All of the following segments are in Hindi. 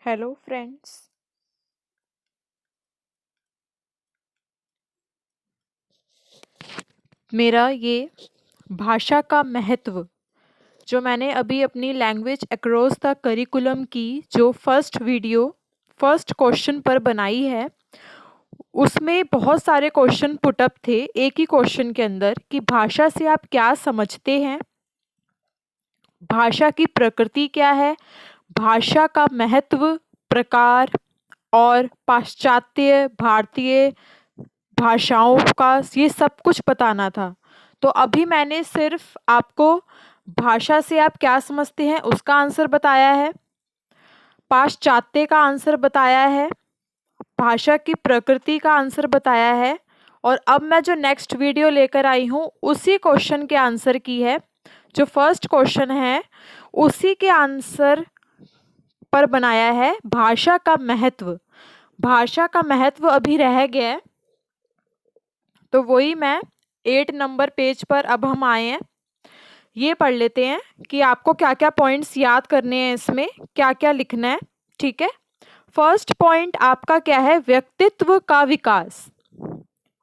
Hello friends. मेरा ये भाषा का महत्व जो मैंने अभी अपनी लैंग्वेज अक्रॉस द करिकुलम की जो फर्स्ट क्वेश्चन पर बनाई है, उसमें बहुत सारे क्वेश्चन पुटअप थे एक ही क्वेश्चन के अंदर कि भाषा से आप क्या समझते हैं, भाषा की प्रकृति क्या है, भाषा का महत्व, प्रकार और पाश्चात्य भारतीय भाषाओं का ये सब कुछ बताना था। तो अभी मैंने सिर्फ आपको भाषा से आप क्या समझते हैं उसका आंसर बताया है, पाश्चात्य का आंसर बताया है, भाषा की प्रकृति का आंसर बताया है। और अब मैं जो नेक्स्ट वीडियो लेकर आई हूँ उसी क्वेश्चन के आंसर की है, जो फर्स्ट क्वेश्चन है उसी के आंसर पर बनाया है भाषा का महत्व। भाषा का महत्व अभी रह गया है, तो वही मैं 8 नंबर पेज पर अब हम आए हैं। ये पढ़ लेते हैं कि आपको क्या क्या पॉइंट्स याद करने हैं, इसमें क्या क्या लिखना है। ठीक है, फर्स्ट पॉइंट आपका क्या है? व्यक्तित्व का विकास।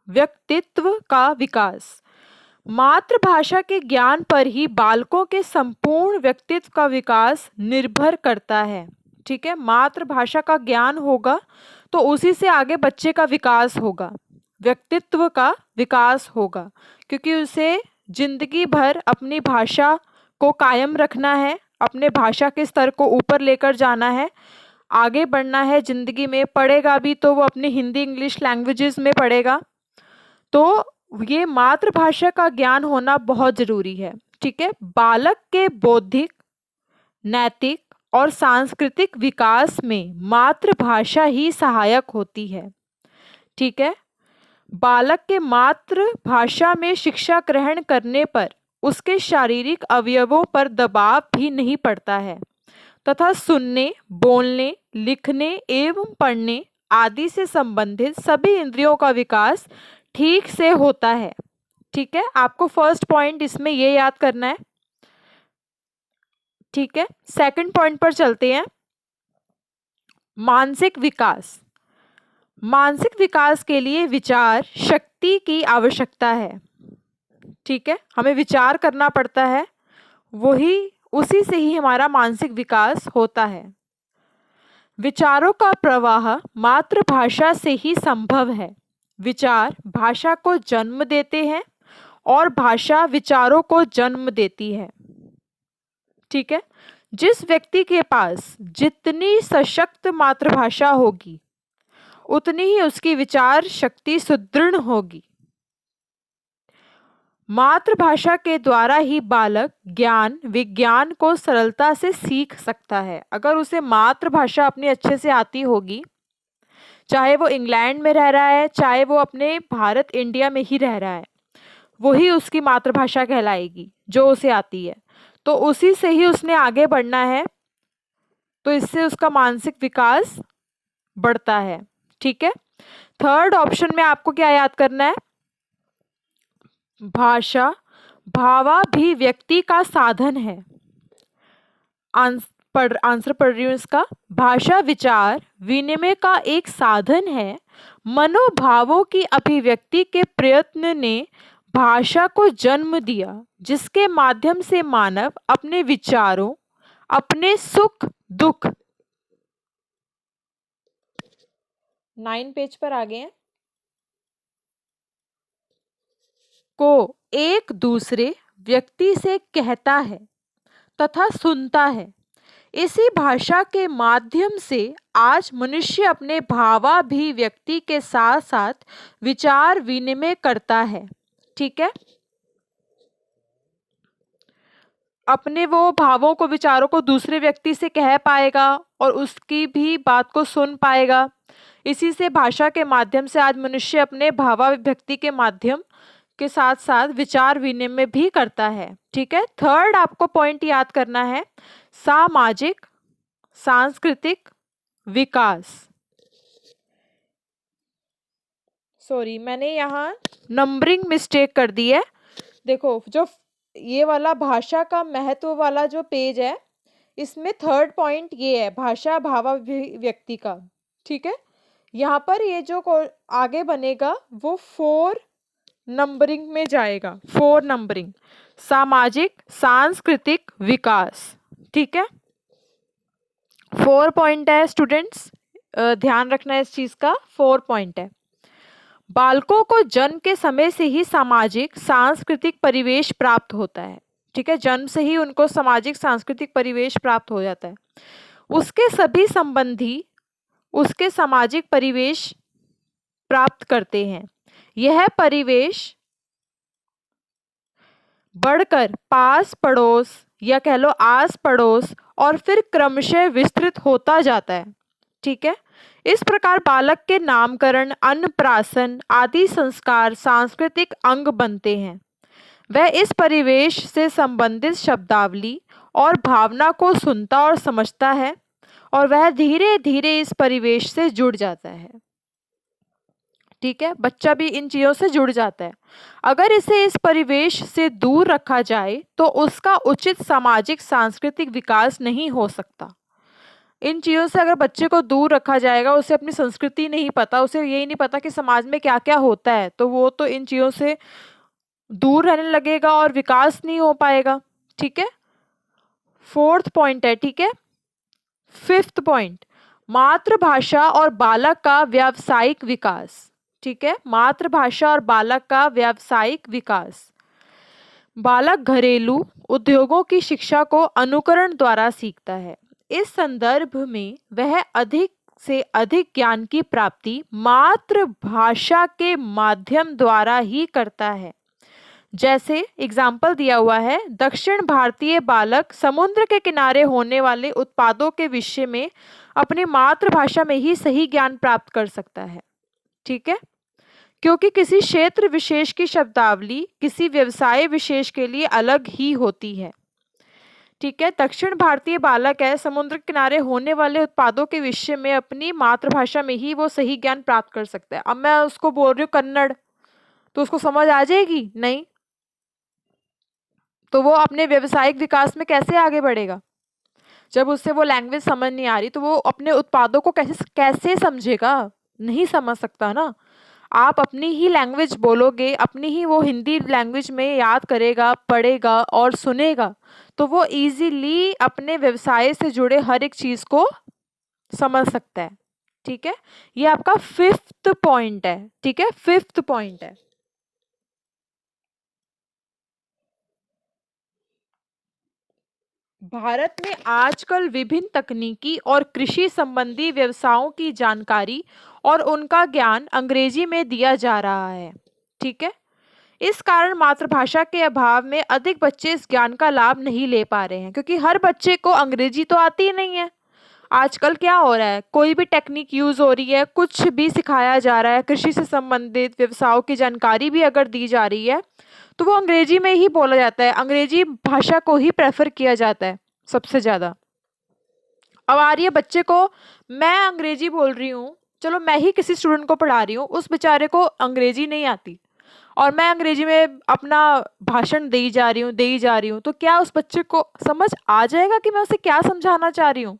व्यक्तित्व का विकास मातृभाषा के ज्ञान पर ही बालकों के संपूर्ण व्यक्तित्व का विकास निर्भर करता है। ठीक है, मातृभाषा का ज्ञान होगा तो उसी से आगे बच्चे का विकास होगा, व्यक्तित्व का विकास होगा, क्योंकि उसे जिंदगी भर अपनी भाषा को कायम रखना है, अपने भाषा के स्तर को ऊपर लेकर जाना है, आगे बढ़ना है जिंदगी में। पढ़ेगा भी तो वो अपनी हिंदी इंग्लिश लैंग्वेजेस में पढ़ेगा, तो ये मातृभाषा का ज्ञान होना बहुत जरूरी है। ठीक है, बालक के बौद्धिक, नैतिक और सांस्कृतिक विकास में मातृभाषा ही सहायक होती है। ठीक है, बालक के मातृभाषा में शिक्षा ग्रहण करने पर उसके शारीरिक अवयवों पर दबाव भी नहीं पड़ता है तथा सुनने, बोलने, लिखने एवं पढ़ने आदि से संबंधित सभी इंद्रियों का विकास ठीक से होता है। ठीक है, आपको फर्स्ट पॉइंट इसमें ये याद करना है। ठीक है, सेकंड पॉइंट पर चलते हैं। मानसिक विकास। मानसिक विकास के लिए विचार शक्ति की आवश्यकता है। ठीक है, हमें विचार करना पड़ता है, वही उसी से ही हमारा मानसिक विकास होता है। विचारों का प्रवाह मातृभाषा से ही संभव है। विचार भाषा को जन्म देते हैं और भाषा विचारों को जन्म देती है। ठीक है, जिस व्यक्ति के पास जितनी सशक्त मातृभाषा होगी उतनी ही उसकी विचार शक्ति सुदृढ़ होगी। मातृभाषा के द्वारा ही बालक ज्ञान विज्ञान को सरलता से सीख सकता है। अगर उसे मातृभाषा अपनी अच्छे से आती होगी, चाहे वो इंग्लैंड में रह रहा है चाहे वो अपने भारत इंडिया में ही रह रहा है, वही उसकी मातृभाषा कहलाएगी जो उसे आती है, तो उसी से ही उसने आगे बढ़ना है, तो इससे उसका मानसिक विकास बढ़ता है। ठीक है, थर्ड ऑप्शन में आपको क्या याद करना है? भाषा भावाभिव्यक्ति का साधन है। आंसर पढ़ रही हूँ इसका। भाषा विचार विनिमय का एक साधन है। मनोभावों की अभिव्यक्ति के प्रयत्न ने भाषा को जन्म दिया, जिसके माध्यम से मानव अपने विचारों, अपने सुख दुख, 9 पेज पर आ गए हैं, को एक दूसरे व्यक्ति से कहता है तथा सुनता है। इसी भाषा के माध्यम से आज मनुष्य अपने भावाभिव्यक्ति के साथ साथ विचार विनिमय करता है। ठीक है, अपने वो भावों को, विचारों को दूसरे व्यक्ति से कह पाएगा और उसकी भी बात को सुन पाएगा। इसी से भाषा के माध्यम से आज मनुष्य अपने भावाभिव्यक्ति के माध्यम के साथ साथ विचार विनिमय भी करता है। ठीक है, थर्ड आपको पॉइंट याद करना है, सामाजिक सांस्कृतिक विकास। सॉरी, मैंने यहाँ नंबरिंग मिस्टेक कर दी है। देखो, जो ये वाला भाषा का महत्व वाला जो पेज है, इसमें थर्ड पॉइंट ये है भाषा भावाभिव्यक्ति का। ठीक है, यहाँ पर ये जो आगे बनेगा वो 4 नंबरिंग में जाएगा। 4 नंबरिंग, सामाजिक सांस्कृतिक विकास। ठीक है, 4 पॉइंट है स्टूडेंट्स, ध्यान रखना है इस चीज का। 4 पॉइंट है। बालकों को जन्म के समय से ही सामाजिक सांस्कृतिक परिवेश प्राप्त होता है। ठीक है, जन्म से ही उनको सामाजिक सांस्कृतिक परिवेश प्राप्त हो जाता है। उसके सभी संबंधी उसके सामाजिक परिवेश प्राप्त करते हैं। यह परिवेश बढ़कर पास पड़ोस या कह लो आस पड़ोस और फिर क्रमशः विस्तृत होता जाता है। ठीक है, इस प्रकार बालक के नामकरण, अन्नप्राशन आदि संस्कार सांस्कृतिक अंग बनते हैं। वह इस परिवेश से संबंधित शब्दावली और भावना को सुनता और समझता है और वह धीरे धीरे इस परिवेश से जुड़ जाता है। ठीक है, बच्चा भी इन चीज़ों से जुड़ जाता है। अगर इसे इस परिवेश से दूर रखा जाए तो उसका उचित सामाजिक सांस्कृतिक विकास नहीं हो सकता। इन चीज़ों से अगर बच्चे को दूर रखा जाएगा, उसे अपनी संस्कृति नहीं पता, उसे यही नहीं पता कि समाज में क्या क्या होता है, तो वो तो इन चीज़ों से दूर रहने लगेगा और विकास नहीं हो पाएगा। ठीक है, 4th पॉइंट है। ठीक है, 5th पॉइंट, मातृभाषा और बालक का व्यावसायिक विकास। ठीक है, मातृभाषा और बालक का व्यावसायिक विकास। बालक घरेलू उद्योगों की शिक्षा को अनुकरण द्वारा सीखता है। इस संदर्भ में वह अधिक से अधिक ज्ञान की प्राप्ति मातृभाषा के माध्यम द्वारा ही करता है। जैसे एग्जाम्पल दिया हुआ है, दक्षिण भारतीय बालक समुद्र के किनारे होने वाले उत्पादों के विषय में अपनी मातृभाषा में ही सही ज्ञान प्राप्त कर सकता है। ठीक है, क्योंकि किसी क्षेत्र विशेष की शब्दावली किसी व्यवसाय विशेष के लिए अलग ही होती है। ठीक है, दक्षिण भारतीय बालक है, समुद्र किनारे होने वाले उत्पादों के विषय में अपनी मातृभाषा में ही वो सही ज्ञान प्राप्त कर सकता है। अब मैं उसको बोल रही हूँ कन्नड़, तो उसको समझ आ जाएगी? नहीं। तो वो अपने व्यवसायिक विकास में कैसे आगे बढ़ेगा? जब उससे वो लैंग्वेज समझ नहीं आ रही तो वो अपने उत्पादों को कैसे समझेगा? नहीं समझ सकता ना। आप अपनी ही लैंग्वेज बोलोगे, अपनी ही वो हिंदी लैंग्वेज में याद करेगा, पढ़ेगा और सुनेगा, तो वो इजीली अपने व्यवसाय से जुड़े हर एक चीज़ को समझ सकता है। ठीक है, ये आपका 5th पॉइंट है। ठीक है, 5th पॉइंट है। भारत में आजकल विभिन्न तकनीकी और कृषि संबंधी व्यवसायों की जानकारी और उनका ज्ञान अंग्रेजी में दिया जा रहा है। ठीक है, इस कारण मातृभाषा के अभाव में अधिक बच्चे इस ज्ञान का लाभ नहीं ले पा रहे हैं, क्योंकि हर बच्चे को अंग्रेजी तो आती ही नहीं है। आजकल क्या हो रहा है, कोई भी टेक्निक यूज़ हो रही है, कुछ भी सिखाया जा रहा है, कृषि से संबंधित व्यवसायों की जानकारी भी अगर दी जा रही है तो वो अंग्रेजी में ही बोला जाता है, अंग्रेजी भाषा को ही प्रेफर किया जाता है सबसे ज़्यादा। अब आ रही है बच्चे को, मैं अंग्रेजी बोल रही हूँ, चलो मैं ही किसी स्टूडेंट को पढ़ा रही हूँ, उस बेचारे को अंग्रेजी नहीं आती और मैं अंग्रेजी में अपना भाषण दे ही जा रही हूँ, तो क्या उस बच्चे को समझ आ जाएगा कि मैं उसे क्या समझाना चाह रही हूँ?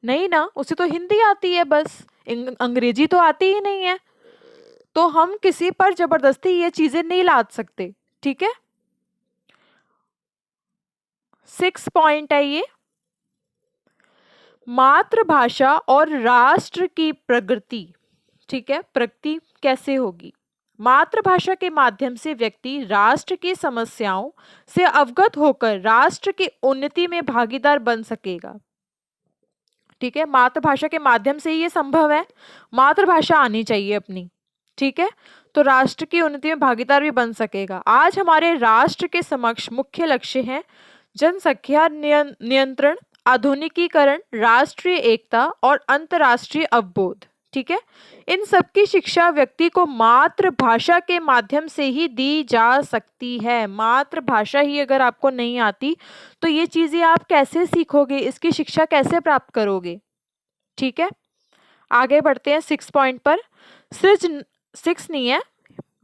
नहीं ना, उसे तो हिंदी आती है बस, अंग्रेजी तो आती ही नहीं है। तो हम किसी पर जबरदस्ती ये चीजें नहीं लाद सकते। ठीक है, 6 पॉइंट है ये, मातृभाषा और राष्ट्र की प्रगति। ठीक है, प्रगति कैसे होगी? मातृभाषा के माध्यम से व्यक्ति राष्ट्र की समस्याओं से अवगत होकर राष्ट्र की उन्नति में भागीदार बन सकेगा। ठीक है, मातृभाषा के माध्यम से ही ये संभव है, मातृभाषा आनी चाहिए अपनी। ठीक है, तो राष्ट्र की उन्नति में भागीदार भी बन सकेगा। आज हमारे राष्ट्र के समक्ष मुख्य लक्ष्य हैं जनसंख्या नियंत्रण, आधुनिकीकरण, राष्ट्रीय एकता और अंतर्राष्ट्रीय अवबोध। ठीक है, इन सब की शिक्षा व्यक्ति को मातृभाषा के माध्यम से ही दी जा सकती है। मातृभाषा ही अगर आपको नहीं आती तो ये चीजें आप कैसे सीखोगे, इसकी शिक्षा कैसे प्राप्त करोगे? ठीक है, आगे बढ़ते हैं 6 पॉइंट पर। 6 नहीं है,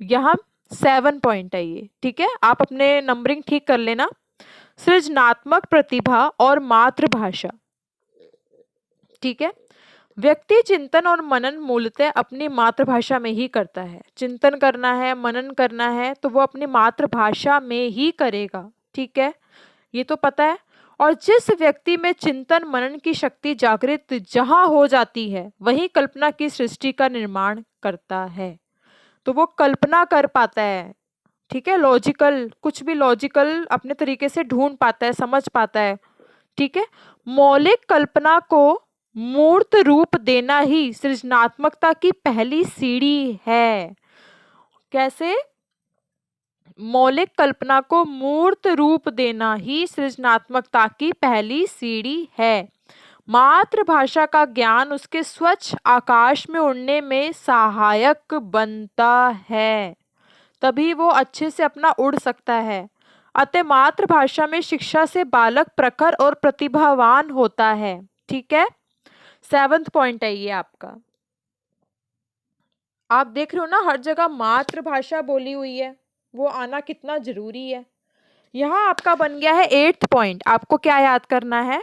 यहाँ 7 पॉइंट है ये। ठीक है, आप अपने नंबरिंग ठीक कर लेना। सृजनात्मक प्रतिभा और मातृभाषा। ठीक है। व्यक्ति चिंतन और मनन मूलतः अपनी मातृभाषा में ही करता है। चिंतन करना है, मनन करना है तो वो अपनी मातृभाषा में ही करेगा। ठीक है, ये तो पता है। और जिस व्यक्ति में चिंतन मनन की शक्ति जागृत जहां हो जाती है वही कल्पना की सृष्टि का निर्माण करता है। तो वो कल्पना कर पाता है। ठीक है, लॉजिकल, कुछ भी लॉजिकल अपने तरीके से ढूंढ पाता है, समझ पाता है। ठीक है, मौलिक कल्पना को मूर्त रूप देना ही सृजनात्मकता की पहली सीढ़ी है। कैसे? मौलिक कल्पना को मूर्त रूप देना ही सृजनात्मकता की पहली सीढ़ी है। मातृभाषा का ज्ञान उसके स्वच्छ आकाश में उड़ने में सहायक बनता है, तभी वो अच्छे से अपना उड़ सकता है। अतः मातृभाषा में शिक्षा से बालक प्रखर और प्रतिभावान होता है। ठीक है, 7th पॉइंट है ये आपका। आप देख रहे हो ना, हर जगह मातृभाषा बोली हुई है, वो आना कितना जरूरी है। यहाँ आपका बन गया है 8th पॉइंट। आपको क्या याद करना है?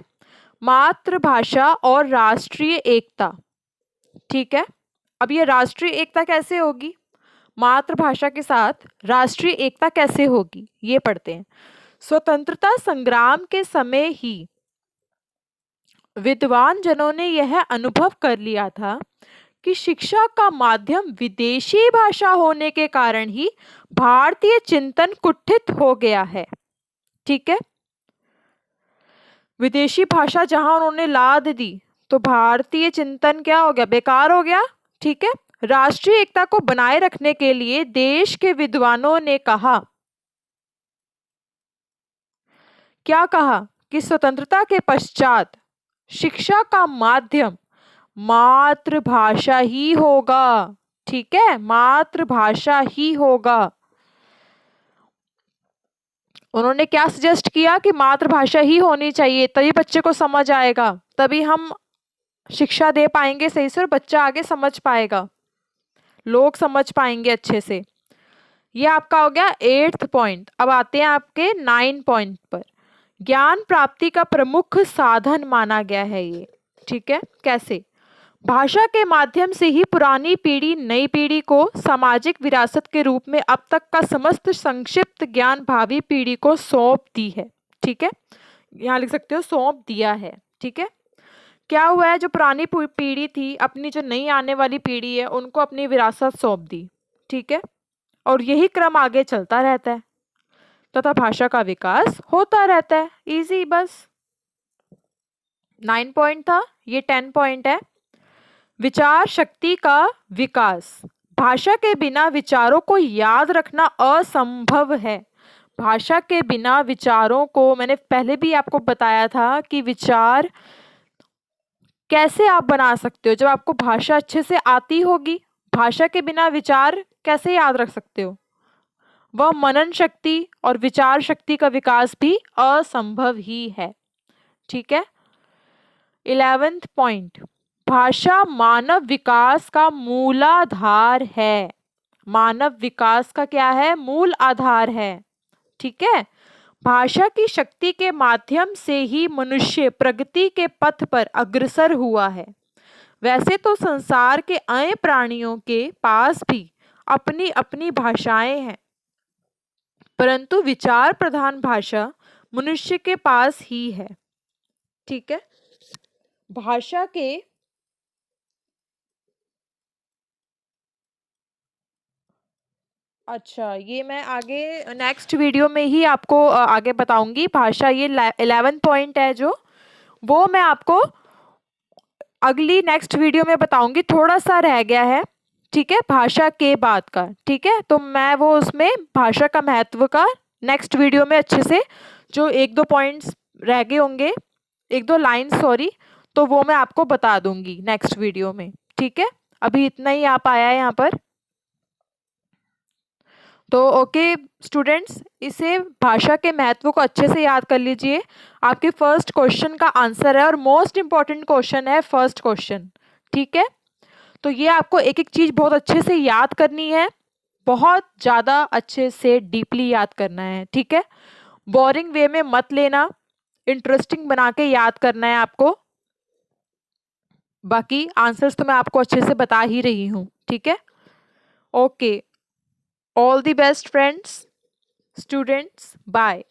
मातृभाषा और राष्ट्रीय एकता। ठीक है, अब ये राष्ट्रीय एकता कैसे होगी, मातृभाषा के साथ राष्ट्रीय एकता कैसे होगी, ये पढ़ते हैं। स्वतंत्रता संग्राम के समय ही विद्वान जनों ने यह अनुभव कर लिया था कि शिक्षा का माध्यम विदेशी भाषा होने के कारण ही भारतीय चिंतन कुत्थित हो गया है। ठीक है, विदेशी भाषा जहां उन्होंने लाद दी तो भारतीय चिंतन क्या हो गया, बेकार हो गया। ठीक है, राष्ट्रीय एकता को बनाए रखने के लिए देश के विद्वानों ने कहा, क्या कहा कि स्वतंत्रता के पश्चात शिक्षा का माध्यम मातृभाषा ही होगा। ठीक है, मातृभाषा ही होगा। उन्होंने क्या सजेस्ट किया कि मातृभाषा ही होनी चाहिए, तभी बच्चे को समझ आएगा, तभी हम शिक्षा दे पाएंगे सही से और बच्चा आगे समझ पाएगा, लोग समझ पाएंगे अच्छे से। ये आपका हो गया 8th पॉइंट। अब आते हैं आपके 9 पॉइंट पर। ज्ञान प्राप्ति का प्रमुख साधन माना गया है ये। ठीक है, कैसे? भाषा के माध्यम से ही पुरानी पीढ़ी नई पीढ़ी को सामाजिक विरासत के रूप में अब तक का समस्त संक्षिप्त ज्ञान भावी पीढ़ी को सौंप दी है। ठीक है, यहाँ लिख सकते हो सौंप दिया है। ठीक है, क्या हुआ है, जो पुरानी पीढ़ी थी अपनी जो नई आने वाली पीढ़ी है उनको अपनी विरासत सौंप दी। ठीक है, और यही क्रम आगे चलता रहता है तथा भाषा का विकास होता रहता है। इजी, बस 9 पॉइंट था, ये 10 पॉइंट है। विचार शक्ति का विकास। भाषा के बिना विचारों को याद रखना असंभव है। भाषा के बिना विचारों को, मैंने पहले भी आपको बताया था कि विचार कैसे आप बना सकते हो, जब आपको भाषा अच्छे से आती होगी। भाषा के बिना विचार कैसे याद रख सकते हो? वह मनन शक्ति और विचार शक्ति का विकास भी असंभव ही है। ठीक है, 11th पॉइंट। भाषा मानव विकास का मूलाधार है। मानव विकास का क्या है? मूल आधार है। ठीक है, भाषा की शक्ति के माध्यम से ही मनुष्य प्रगति के पथ पर अग्रसर हुआ है। वैसे तो संसार के अन्य प्राणियों के पास भी अपनी अपनी भाषाएं हैं, परंतु विचार प्रधान भाषा मनुष्य के पास ही है। ठीक है, भाषा के अच्छा, ये मैं आगे नेक्स्ट वीडियो में ही आपको आगे बताऊंगी। भाषा ये 11 पॉइंट है जो, वो मैं आपको अगली नेक्स्ट वीडियो में बताऊंगी। थोड़ा सा रह गया है, ठीक है, भाषा के बाद का। ठीक है, तो मैं वो उसमें भाषा का महत्व का नेक्स्ट वीडियो में अच्छे से, जो 1-2 पॉइंट्स रह गए होंगे, 1-2 लाइन सॉरी, तो वो मैं आपको बता दूंगी नेक्स्ट वीडियो में। ठीक है, अभी इतना ही आ पाया है यहाँ पर। तो ओके स्टूडेंट्स, इसे भाषा के महत्व को अच्छे से याद कर लीजिए। आपके फर्स्ट क्वेश्चन का आंसर है और मोस्ट इंपॉर्टेंट क्वेश्चन है फर्स्ट क्वेश्चन। ठीक है, तो ये आपको एक एक चीज बहुत अच्छे से याद करनी है, बहुत ज़्यादा अच्छे से डीपली याद करना है। ठीक है, बोरिंग वे में मत लेना, इंटरेस्टिंग बना के याद करना है आपको। बाकी आंसर्स तो मैं आपको अच्छे से बता ही रही हूँ, ठीक है। Okay, all the best friends, students, bye.